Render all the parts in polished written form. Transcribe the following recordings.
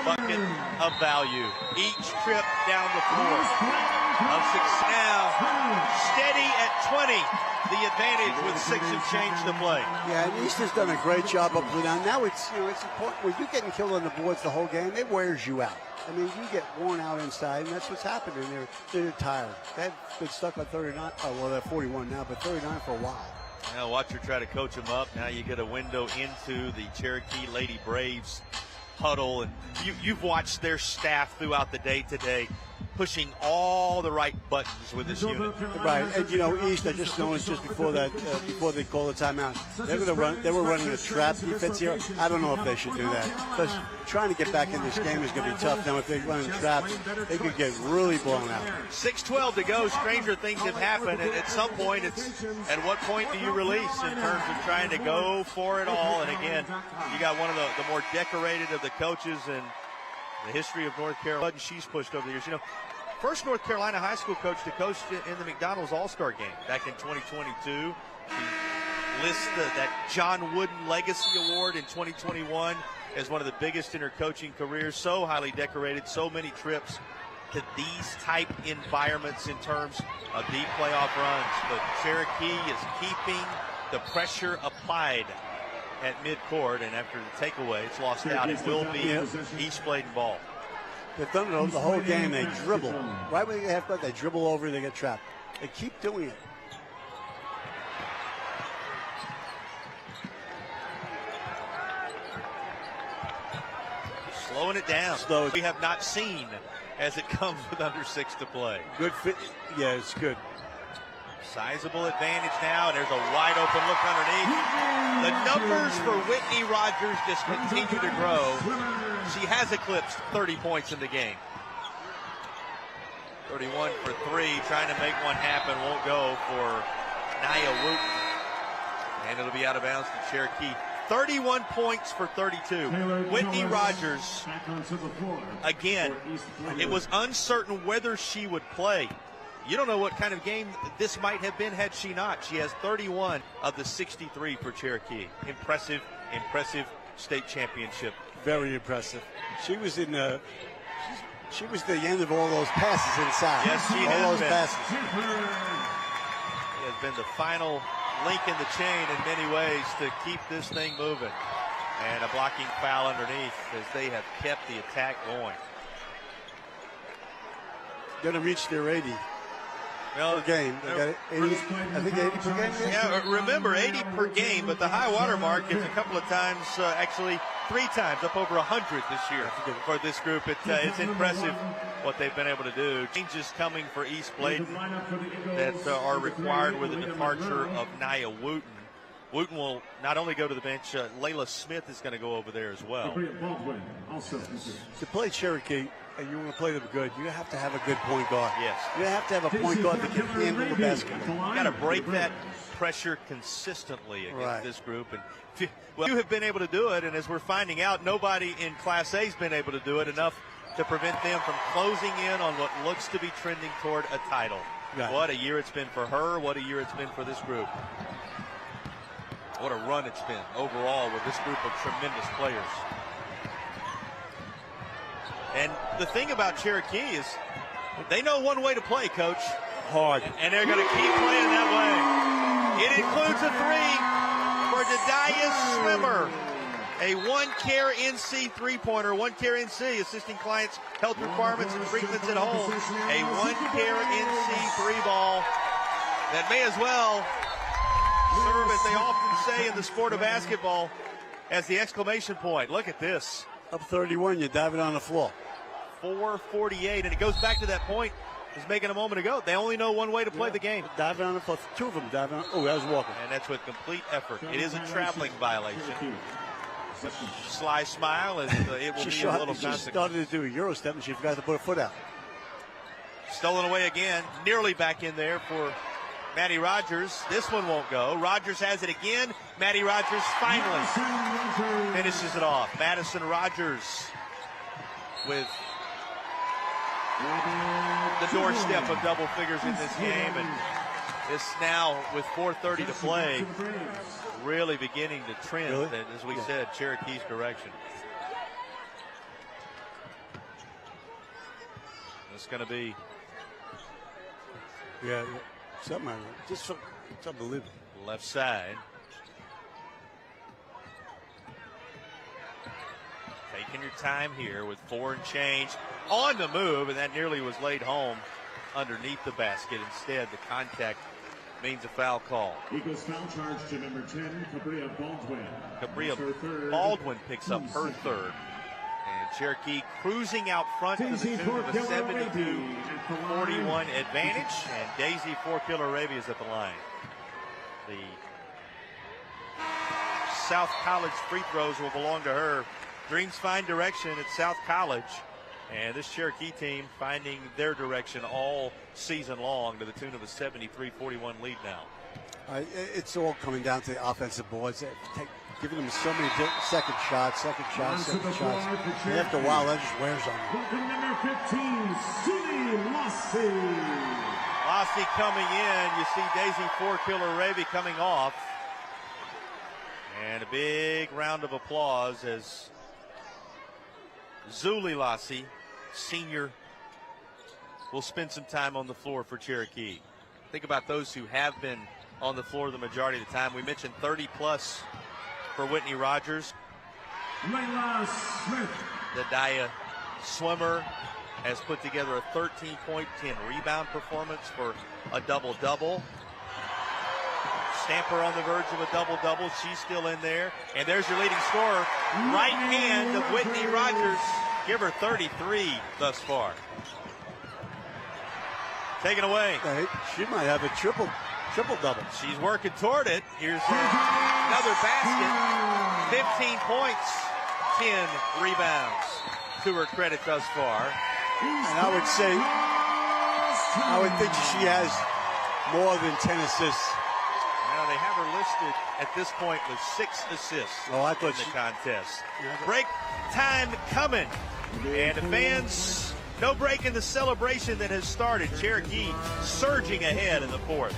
bucket of value. Each trip down the floor of 6 now. Steady at 20. The advantage with 6 and change to play. Yeah, and East has done a great job up and down. Now it's important when you're getting killed on the boards the whole game. It wears you out. I mean, you get worn out inside, and that's what's happening. They're tired. They've been stuck on 39. Oh, well, they're 41 now, but 39 for a while. Now watch her try to coach them up. Now you get a window into the Cherokee Lady Braves huddle, and you've watched their staff throughout the day today, pushing all the right buttons with this unit. Right, and East, I just noticed just before that, before they call the timeout, they were running a trap defense here. I don't know if they should do that, because trying to get back in this game is going to be tough. Now, if they run traps, they could get really blown out. 6:12 to go. Stranger things have happened. At some point, it's at what point do you release in terms of trying to go for it all? And again, you got one of the more decorated of the coaches in the history of North Carolina. She's pushed over the years. First North Carolina high school coach to coach in the McDonald's All-Star game back in 2022. She lists that John Wooden Legacy Award in 2021 as one of the biggest in her coaching career. So highly decorated, so many trips to these type environments in terms of deep playoff runs. But Cherokee is keeping the pressure applied at midcourt, and after the takeaway, it's lost out. It will be East Bladen ball. They've done it the whole game. They dribble. Right when they have got, they dribble over, they get trapped. They keep doing it. Slowing it down. We have not seen as it comes with under 6 to play. Good fit. Yeah, it's good. Sizable advantage now, and there's a wide open look underneath. The numbers for Whitney Rogers just continue to grow. She has eclipsed 30 points in the game. 31 for 3, trying to make one happen, won't go for Nia Wooten. And it'll be out of bounds to Cherokee. 31 points for 32. Whitney Rogers, again, it was uncertain whether she would play. You don't know what kind of game this might have been had she not. She has 31 of the 63 for Cherokee. Impressive state championship. Very impressive. She was in the. She was the end of all those passes inside. Yes, she all those been. passes. She has been the final link in the chain in many ways to keep this thing moving. And a blocking foul underneath as they have kept the attack going. Going to reach their 80. Well, per game. They got 80, I think 80 per game. Yeah, remember 80 per game, but the high water mark is a couple of times, actually 3 times, up over 100 this year for this group. It's impressive what they've been able to do. Changes coming for East Bladen that are required with the departure of Nia Wooten. Wooten will not only go to the bench, Layla Smith is going to go over there as well. To play Cherokee, and you want to play them good, you have to have a good point guard. Yes. You have to have a point guard that can handle the basketball. You got to break that pressure consistently against this group. And you have been able to do it, and as we're finding out, nobody in Class A has been able to do it enough to prevent them from closing in on what looks to be trending toward a title. Right. What a year it's been for her. What a year it's been for this group. What a run it's been overall with this group of tremendous players. And the thing about Cherokee is they know one way to play, Coach. Hard. And they're going to keep playing that way. It includes a 3 for Jediah Swimmer. A One-Care NC three-pointer. One-Care NC, assisting clients' health requirements and treatments at home. A One-Care NC 3-ball that may as well serve, as they often say in the sport of basketball, as the exclamation point. Look at this. Up 31, you're diving on the floor. 4:48, and it goes back to that point I was making a moment ago. They only know one way to play the game. Diving on the floor. 2 of them diving on. Oh, that was Walker. And that's with complete effort. It is a traveling violation. Sly smile, and it will be a little consequence. She started to do a Euro step, and she forgot to put her foot out. Stolen away again. Nearly back in there for Maddie Rogers. This one won't go. Rogers has it again. Maddie Rogers finally finishes it off. Madison Rogers with the doorstep of double figures in this game, and this now with 4:30 to play really beginning to trend, as we said, Cherokee's direction. It's going to be. Yeah, something like that. Just it's unbelievable. Left side. Taking your time here with 4 and change on the move, and that nearly was laid home underneath the basket. Instead, the contact means a foul call. Eagles foul charge to number 10, Cabria Baldwin. Cabria Baldwin picks up her third. And Cherokee cruising out front to the tune of a 72-41 advantage. And Daisy 4-Killer Arabia is at the line. The South College free throws will belong to her. Dreams find direction at South College. And this Cherokee team finding their direction all season long to the tune of a 73-41 lead now. It's all coming down to the offensive boards. Giving them so many second shots. And after a while, that just wears on them. Number 15, Susie Lassie. Lassie coming in. You see Daisy 4-Killer Arabia coming off. And a big round of applause as Zuli Lassie, senior, will spend some time on the floor for Cherokee. Think about those who have been on the floor the majority of the time. We mentioned 30-plus for Whitney Rogers. Layla Smith. The Daya swimmer has put together a 13-point, 10-rebound performance for a double-double. Stamper on the verge of a double-double. She's still in there. And there's your leading scorer. Right hand of Whitney Rogers. Give her 33 thus far. Taken away. She might have a triple-double. She's working toward it. Here's another basket. 15 points, 10 rebounds to her credit thus far. And I would think she has more than 10 assists. Now they have her listed at this point with 6 assists I thought in the contest. Break time coming. And the fans, no break in the celebration that has started. Cherokee surging ahead in the fourth.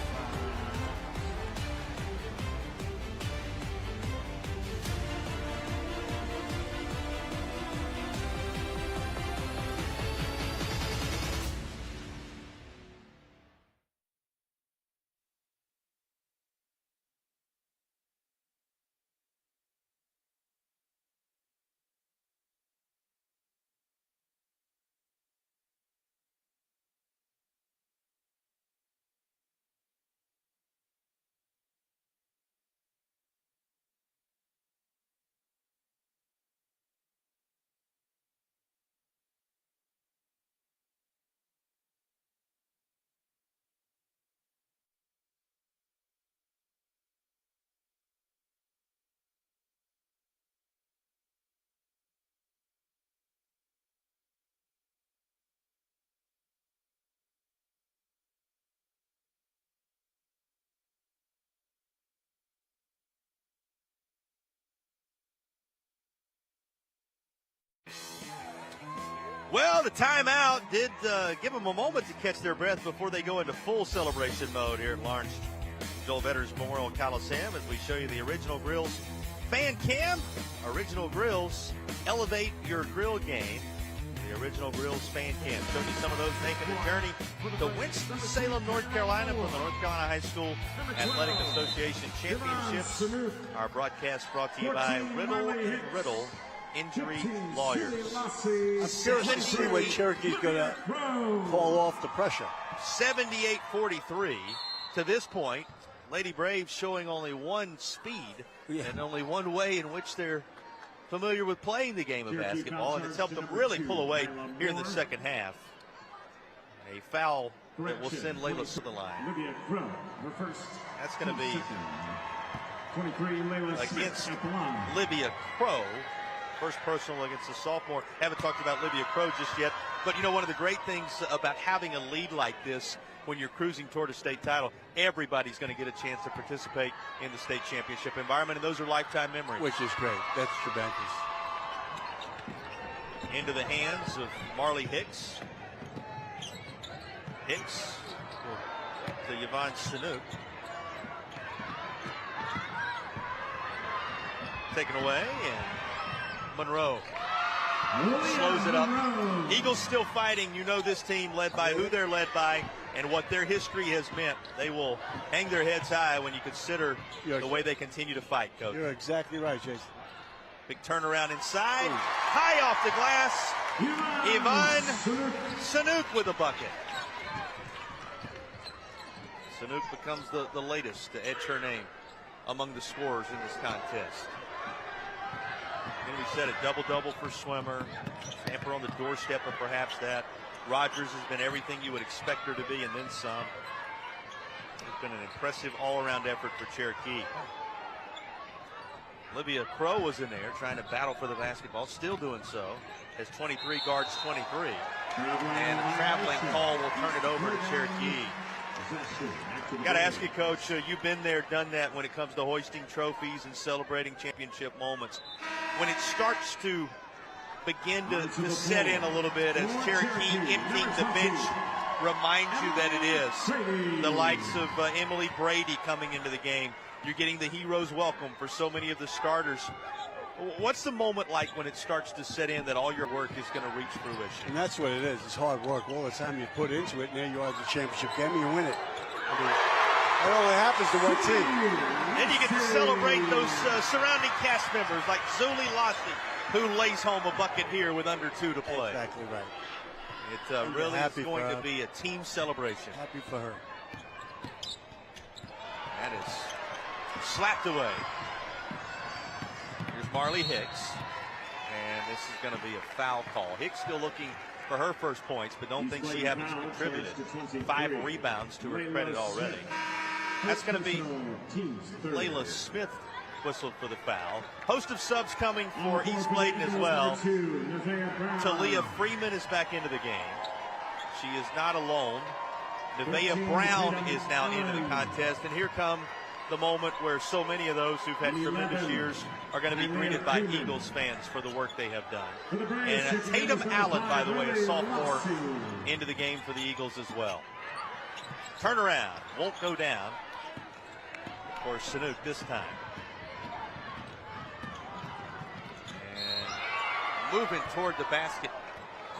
Well, the timeout did give them a moment to catch their breath before they go into full celebration mode here at Lawrence Joel Veterans Memorial Coliseum as we show you the Original Grills fan cam. Original Grills, elevate your grill game. The Original Grills fan cam. Showing you some of those making the journey to Winston-Salem, North Carolina from the North Carolina High School Athletic Association Championships. Our broadcast brought to you by Riddle & Riddle Injury Lawyers. I'm curious to see when Cherokee's going to call off the pressure. 78-43 to this point. Lady Braves showing only one speed and only one way in which they're familiar with playing the game of basketball, and it's helped them really pull away here in the second half. A foul that will send Layla to the line. That's going to be against Libya Crow. First personal against the sophomore. Haven't talked about Libya Crow just yet. But, you know, one of the great things about having a lead like this when you're cruising toward a state title, everybody's going to get a chance to participate in the state championship environment, and those are lifetime memories. Which is great. That's tremendous. Into the hands of Marley Hicks. Hicks to Yvonne Sanook. Taken away, and Monroe slows it up. Eagles still fighting. You know this team led by who they're led by and what their history has meant. They will hang their heads high when you consider the way they continue to fight, Coach. You're exactly right, Jason. Big turnaround inside. High off the glass. Ivan Sanuk with a bucket. Sanuk becomes the latest to etch her name among the scorers in this contest. And we said a double-double for Swimmer. Stamper on the doorstep of perhaps that. Rogers has been everything you would expect her to be and then some. It's been an impressive all-around effort for Cherokee. Olivia Crow was in there trying to battle for the basketball, still doing so, as 23 guards 23. And a traveling call will turn it over to Cherokee. Got to ask you, Coach, you've been there, done that when it comes to hoisting trophies and celebrating championship moments. When it starts to begin to set in a little bit as Cherokee emptying the bench reminds you that it is. The likes of Emily Brady coming into the game. You're getting the hero's welcome for so many of the starters. What's the moment like when it starts to set in that all your work is going to reach fruition? And that's what it is. It's hard work. All the time you put into it, and there you are at the championship game, and you win it. I mean, that only happens to one team. Then you get to celebrate those surrounding cast members like Zuli Lassi, who lays home a bucket here with under 2 to play. Exactly right. It really is going to be a team celebration. Happy for her. That is slapped away. Here's Marley Hicks. And this is going to be a foul call. Hicks still looking for her first points, but don't think she hasn't contributed. 5 rebounds to her credit already. That's going to be Layla Smith whistled for the foul. Host of subs coming for East Bladen as well. Talia Freeman is back into the game. She is not alone. Nevaeh Brown is now into the contest, and here come the moment where so many of those who've had tremendous years are going to be greeted by Eagles fans for the work they have done. And Tatum Allen, by the way, a sophomore, into the game for the Eagles as well. Turnaround, won't go down for Sanuk this time. And moving toward the basket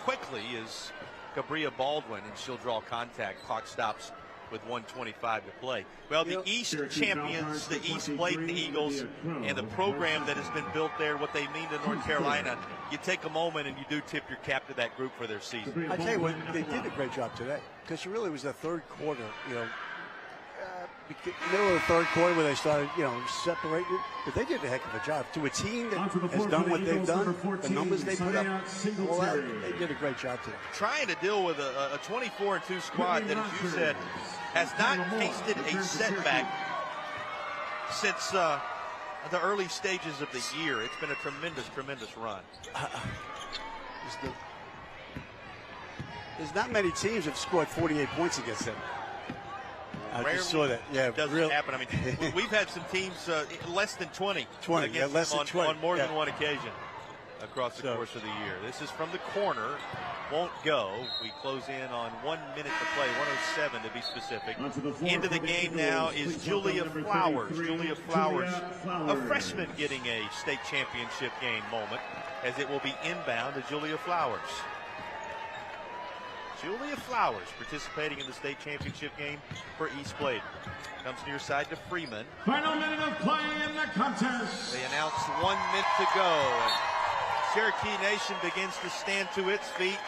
quickly is Cabria Baldwin, and she'll draw contact. Clock stops with 1:25 to play. Well, the East champions, the East Bladen Eagles, and the program that has been built there, what they mean to North Carolina, you take a moment and you do tip your cap to that group for their season. I tell you what, they did a great job today, because it really was the third quarter, middle of the third quarter where they started, separating. But they did a heck of a job. To a team that has done what they've done, the numbers they put up, all that, they did a great job today. Trying to deal with a 24-2 squad that, as you said, has not tasted a setback since the early stages of the year. It's been a tremendous, tremendous run. There's not many teams that have scored 48 points against them. I just saw that. Yeah, it doesn't happen. I mean, we've had some teams less than 20 against less them than 20. on more than one occasion across the course of the year. This is from the corner. Won't go. We close in on 1 minute to play, 1:07 to be specific. Into the game now is Julia Flowers. Julia Flowers, a freshman, getting a state championship game moment, as it will be inbound to Julia Flowers. Julia Flowers participating in the state championship game for East Bladen. Comes near side to Freeman. Final minute of play in the contest. They announce 1 minute to go. And Cherokee Nation begins to stand to its feet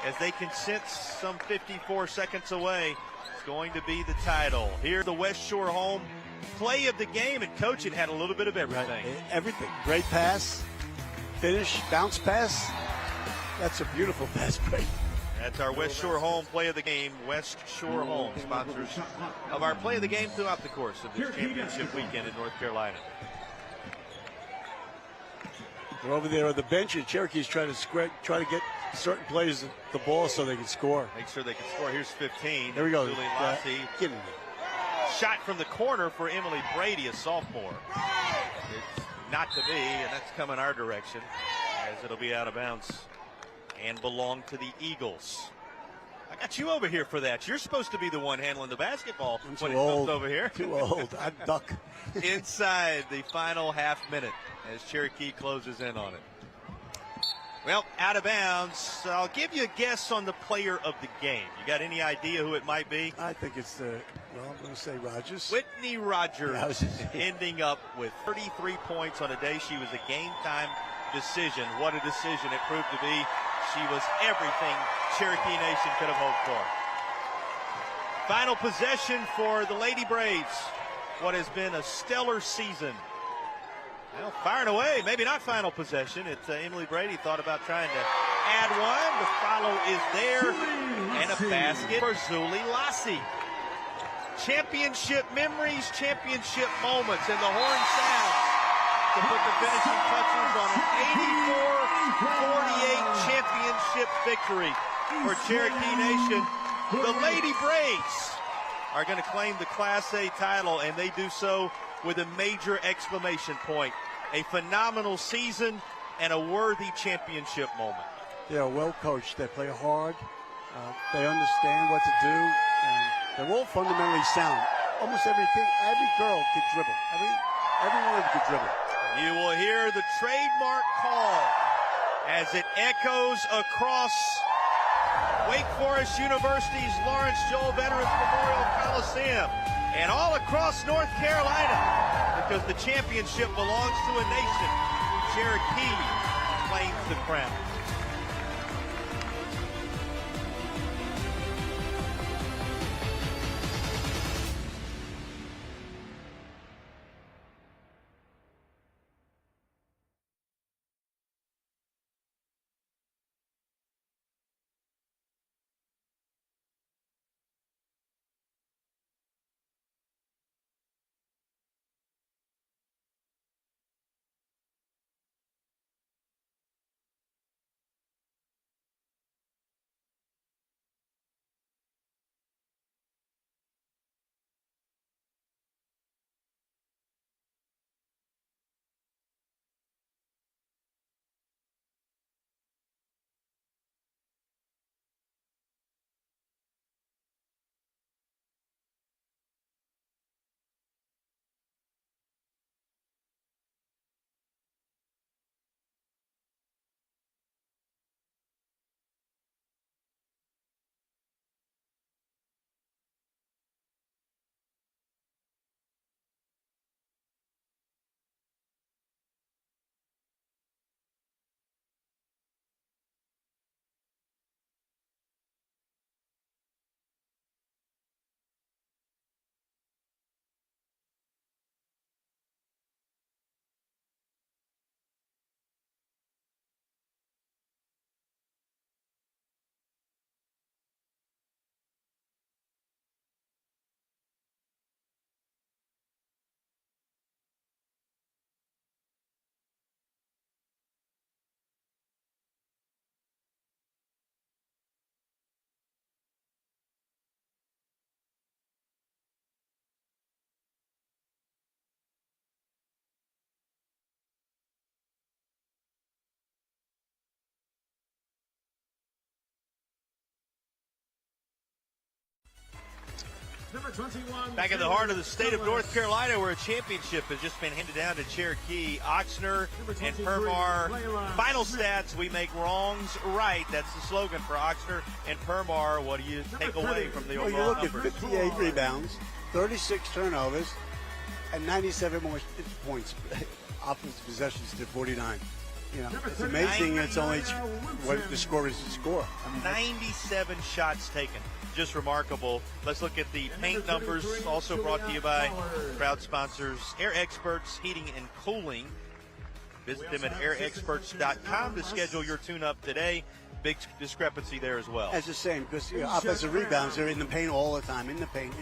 as they can sense some 54 seconds away. It's going to be the title. Here, the West Shore home play of the game, and Coach, it had a little bit of everything. Right. Everything. Great pass, finish, bounce pass. That's a beautiful pass break. That's our West Shore home play of the game. West Shore Home, sponsors of our play of the game throughout the course of this championship weekend in North Carolina. They're over there on the bench, and Cherokee's trying to get certain players the ball so they can score. Make sure they can score. Here's 15. There we go. Julie Lassi. Give me Shot from the corner for Emily Brady, a sophomore. It's not to be, and that's coming our direction, as it'll be out of bounds and belong to the Eagles. I got you over here for that. You're supposed to be the one handling the basketball when it comes over here. Too old. I duck. Inside the final half minute as Cherokee closes in on it. Well, out of bounds. I'll give you a guess on the player of the game. You got any idea who it might be? I think it's I'm going to say Rogers. Whitney Rogers ending up with 33 points on a day she was a game-time decision. What a decision it proved to be. She was everything Cherokee Nation could have hoped for. Final possession for the Lady Braids. What has been a stellar season. Well, firing away, maybe not final possession. It's Emily Brady thought about trying to add one. The follow is there, and a basket for Zuli Lassie. Championship memories, championship moments, and the horn sounds to put the finishing touches on an 84-48 championship victory for Cherokee Nation. The Lady Braids are going to claim the Class A title, and they do so with a major exclamation point. A phenomenal season and a worthy championship moment. They are well coached. They play hard. They understand what to do. And they're all fundamentally sound. Almost everything. Every girl could dribble. Every one of them could dribble. You will hear the trademark call as it echoes across Wake Forest University's Lawrence Joel Veterans Memorial Coliseum and all across North Carolina, because the championship belongs to a nation. Cherokee claims the crown. Back in the heart of the state of North Carolina, where a championship has just been handed down to Cherokee, Oxnard, and Permar. Final stats: we make wrongs right. That's the slogan for Oxnard and Permar. What do you take away from the overall numbers? You look at 58 rebounds, 36 turnovers, and 97 more points. Offensive possessions to 49. You know, it's amazing. It's only what the score is to score. 97 shots taken. Just remarkable. Let's look at the paint numbers, also brought to you by proud sponsors Air Experts Heating and Cooling. Visit them at airexperts.com to schedule your tune-up today. Big discrepancy there as well. That's the same, because offensive rebounds, they're in the paint all the time, in the paint.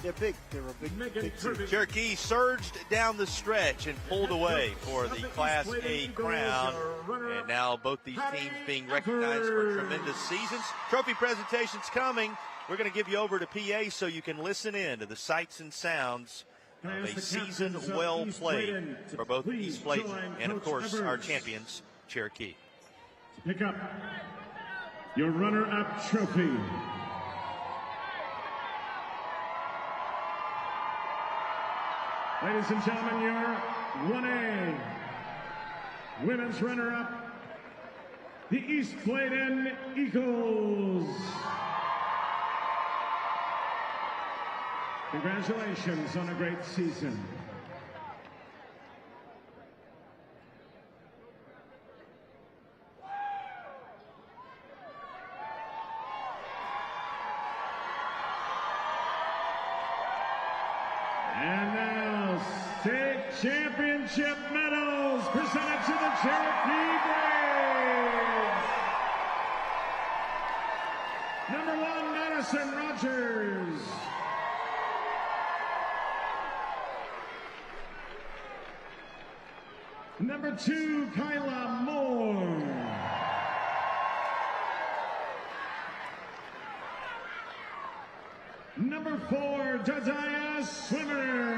They're big. They're a big team. Cherokee surged down the stretch and pulled away for the Class A crown. And now both these teams being recognized for tremendous seasons. Trophy presentations coming. We're going to give you over to PA so you can listen in to the sights and sounds of a season well played for both East Bladen and, of course, our champions, Cherokee. Pick up your runner-up trophy. Ladies and gentlemen, your 1A women's runner-up the East Bladen Eagles. Congratulations on a great season. And now, state championship medals presented to the Cherokee Braves. Number 1, Whitney Rogers. Number 2, Kyla Moore. Number 4, Jediah Swimmer.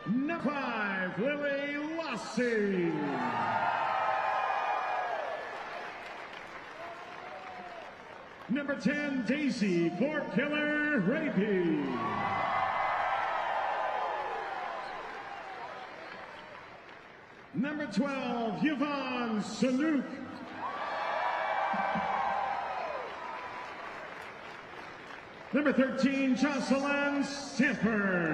Number 5, Lily Lassie. Number 10, Daisy Fort Killer Rapey. Number 12, Yvonne Salouk. Number 13, Jocelyn Stamper.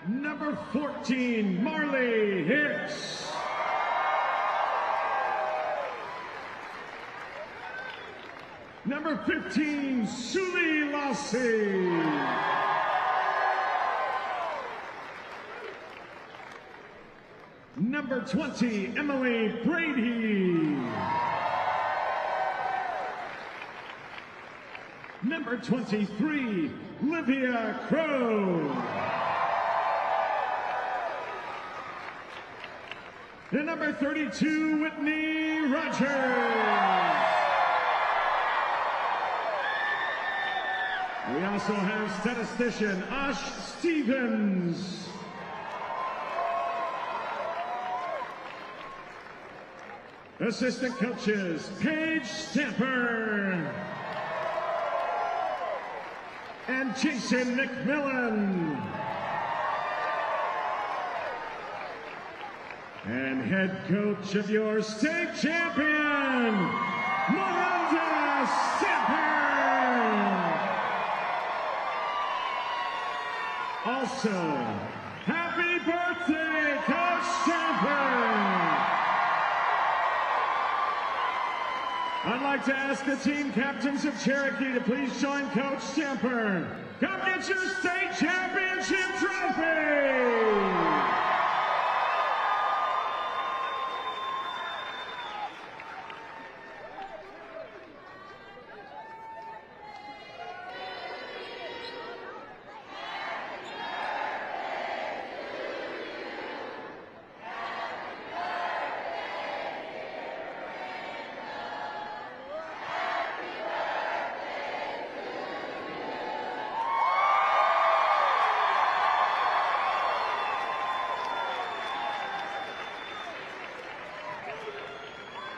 Number 14, Marley Hicks. Number 15, Suli Lassie. Number 20, Emily Brady. Number 23, Livia Crow. And number 32, Whitney Rogers. We also have statistician Ash Stevens. Assistant coaches Paige Stamper and Jason McMillan. And head coach of your state champion, Miranda Stamper. Also, happy birthday, Coach Stamper! I'd like to ask the team captains of Cherokee to please join Coach Stamper. Come get your state championship trophy!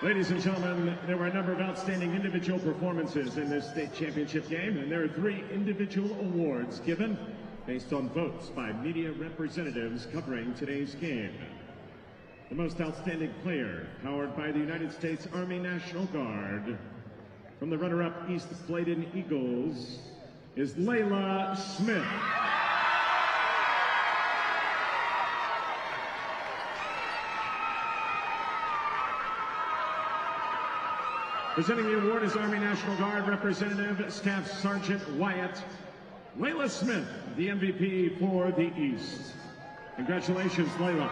Ladies and gentlemen, there were a number of outstanding individual performances in this state championship game, and there are 3 individual awards given based on votes by media representatives covering today's game. The most outstanding player, powered by the United States Army National Guard, from the runner-up East Bladen Eagles, is Layla Smith. Presenting the award is Army National Guard Representative Staff Sergeant Wyatt. Layla Smith, the MVP for the East. Congratulations, Layla.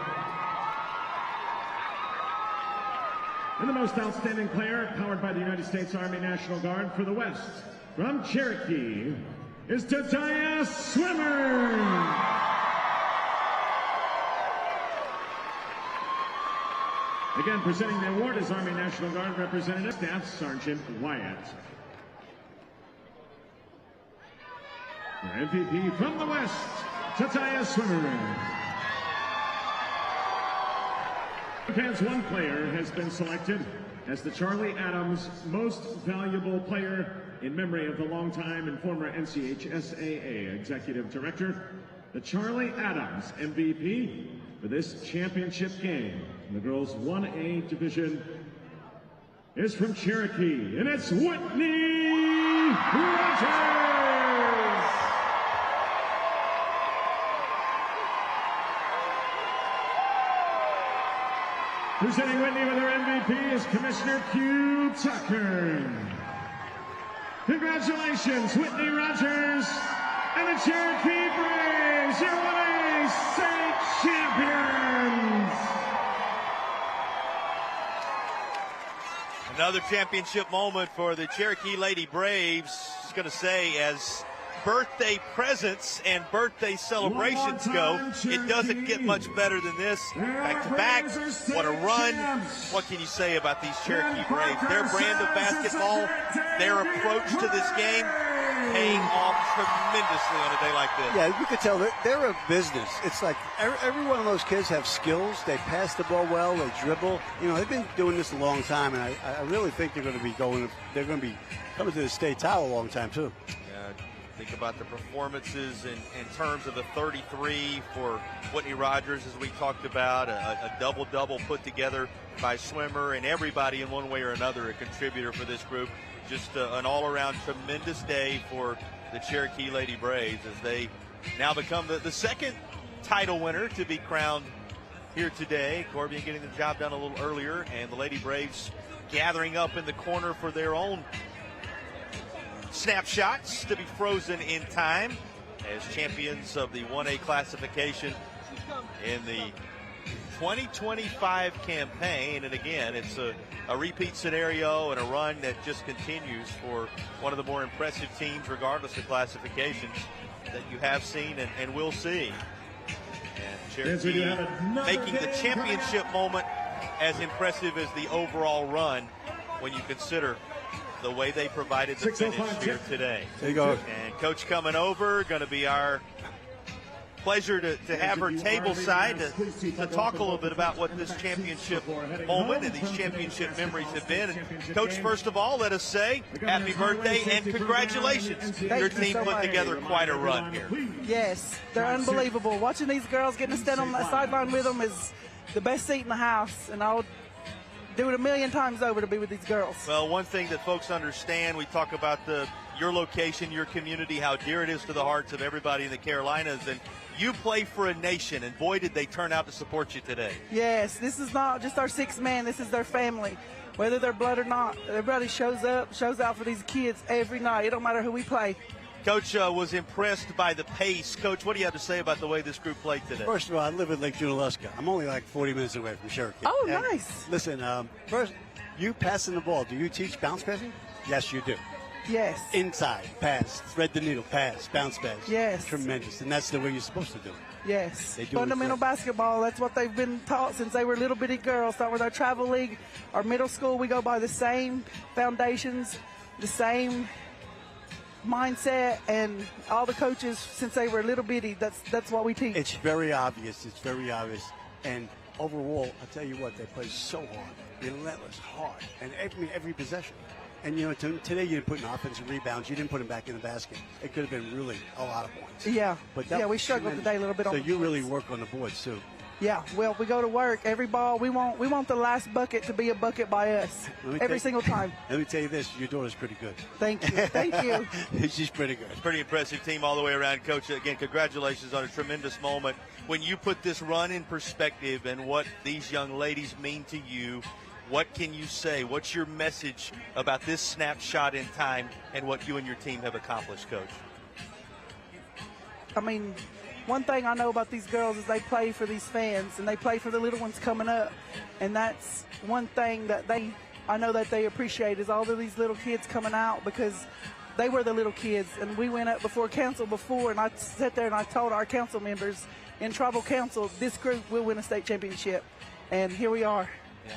And the most outstanding player, powered by the United States Army National Guard for the West, from Cherokee, is Jediah Swimmer. Again, presenting the award is Army National Guard Representative Staff Sergeant Wyatt. Your MVP from the West, Jediah Swimmer. Japan's one player has been selected as the Charlie Adams Most Valuable Player in memory of the longtime and former NCHSAA Executive Director, the Charlie Adams MVP for this championship game in the girls 1A division is from Cherokee, and it's Whitney Rogers! Presenting Whitney with her MVP is Commissioner Q. Tucker. Congratulations, Whitney Rogers and the Cherokee Braves, your 1A state champions. Another championship moment for the Cherokee Lady Braves. I was going to say, as birthday presents and birthday celebrations go, it doesn't get much better than this. Back to back, what a run. What can you say about these Cherokee Braves? Their brand of basketball, their approach to this game, paying off tremendously on a day like this. Yeah, you could tell they're a business. It's like every one of those kids have skills. They pass the ball well. They dribble. You know, they've been doing this a long time, and I really think they're going to be coming to the state title a long time too. Think about the performances in terms of the 33 for Whitney Rogers, as we talked about, a double-double put together by Swimmer, and everybody in one way or another a contributor for this group. Just an all-around tremendous day for the Cherokee Lady Braves as they now become the second title winner to be crowned here today. Corbian getting the job done a little earlier, and the Lady Braves gathering up in the corner for their own snapshots to be frozen in time as champions of the 1A classification in the 2025 campaign. And again, it's a repeat scenario and a run that just continues for one of the more impressive teams, regardless of classifications, that you have seen and will see. And Cherokee making the championship moment as impressive as the overall run when you consider the way they provided the finish here today. There you go. And Coach coming over, going to be our pleasure to have her table side to talk a little bit about what this championship moment and these championship memories have been. And Coach, first of all, let us say happy birthday and congratulations. Your team put together quite a run here. Yes, they're unbelievable. Watching these girls getting to stand on that sideline with them is the best seat in the house, and I'll do it a million times over to be with these girls. Well, one thing that folks understand, we talk about your location, your community, how dear it is to the hearts of everybody in the Carolinas, and you play for a nation, and boy, did they turn out to support you today. Yes, this is not just our sixth man, this is their family. Whether they're blood or not, everybody shows out for these kids every night. It don't matter who we play. Coach was impressed by the pace. Coach, what do you have to say about the way this group played today? First of all, I live in Lake Junaluska. I'm only like 40 minutes away from Cherokee. Oh, and nice. Listen, first, you passing the ball. Do you teach bounce passing? Yes, you do. Yes. Inside, pass, thread the needle, pass, bounce pass. Yes. Tremendous, and that's the way you're supposed to do it. Yes. They do Fundamental basketball, that's what they've been taught since they were little bitty girls. Start with our travel league, our middle school, we go by the same foundations, the same mindset, and all the coaches since they were little bitty, that's what we teach. It's very obvious. It's very obvious. And overall, I'll tell you what, they play so hard, relentless, hard, and every possession. And, you know, today you didn't put in offensive rebounds. You didn't put them back in the basket. It could have been really a lot of points. Yeah. But we struggled today a little bit on so the you boards. really work on the boards, too. Yeah, well, we go to work. Every ball, we want the last bucket to be a bucket by us every single time. Let me tell you this, your daughter's pretty good. Thank you. Thank you. She's pretty good. Pretty impressive team all the way around, Coach. Again, congratulations on a tremendous moment. When you put this run in perspective and what these young ladies mean to you, what can you say? What's your message about this snapshot in time and what you and your team have accomplished, Coach? I mean, one thing I know about these girls is they play for these fans and they play for the little ones coming up. And that's one thing that I know that they appreciate is all of these little kids coming out, because they were the little kids. And we went up before council before, and I sat there and I told our council members in tribal council, this group will win a state championship. And here we are. Yeah.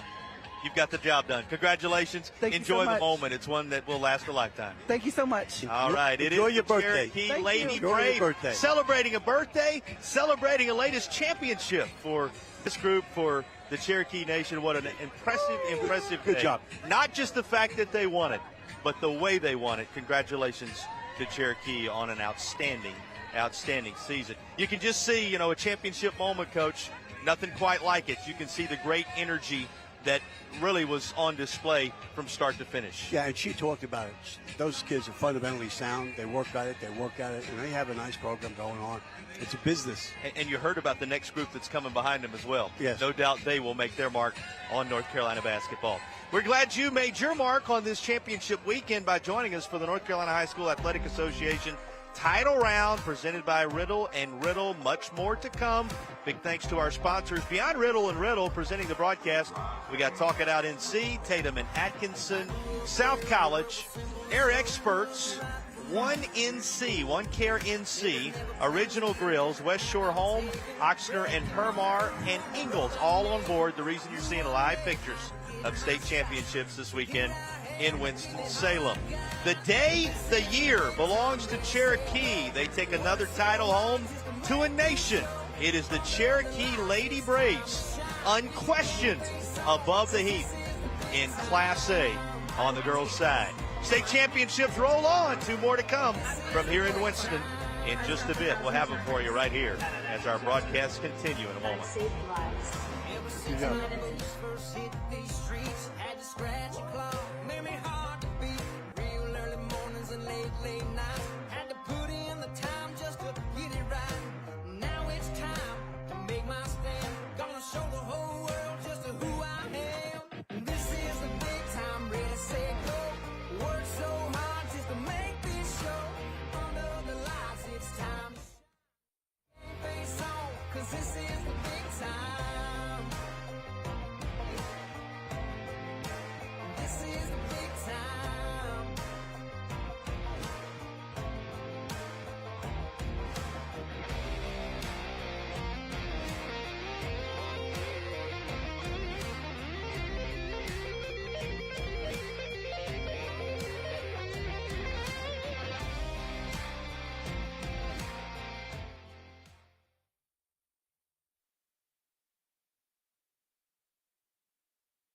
you've got the job done. Congratulations. Thank you Enjoy so the much. moment. It's one that will last a lifetime. Thank you so much. All right. It Enjoy is your the birthday. Cherokee Thank Lady you. Enjoy Brave your birthday. celebrating a birthday, celebrating a latest championship for this group, for the Cherokee Nation. What an impressive Good day. job. Not just the fact that they won it, but the way they won it. Congratulations to Cherokee on an outstanding season. You can just see, a championship moment, Coach. Nothing quite like it. You can see the great energy that really was on display from start to finish. Yeah, and she talked about it. Those kids are fundamentally sound. They work at it, and they have a nice program going on. It's a business. And you heard about the next group that's coming behind them as well. Yes. No doubt they will make their mark on North Carolina basketball. We're glad you made your mark on this championship weekend by joining us for the North Carolina High School Athletic Association Title Round presented by Riddle and Riddle. Much more to come. Big thanks to our sponsors. Beyond Riddle and Riddle presenting the broadcast, we got Talk It Out NC, Tatum and Atkinson, South College, Air Experts, One Care NC, Original Grills, West Shore Home, Oxner and Permar, and Ingalls all on board. The reason you're seeing live pictures of state championships this weekend in Winston-Salem. The day, the year belongs to Cherokee. They take another title home to a nation. It is the Cherokee Lady Braves, unquestioned above the heap in Class A on the girls' side. State championships roll on. 2 more to come from here in Winston in just a bit. We'll have them for you right here as our broadcasts continue in a moment. Good job. Scratch your claw, made me hard to beat. Real early mornings and late nights.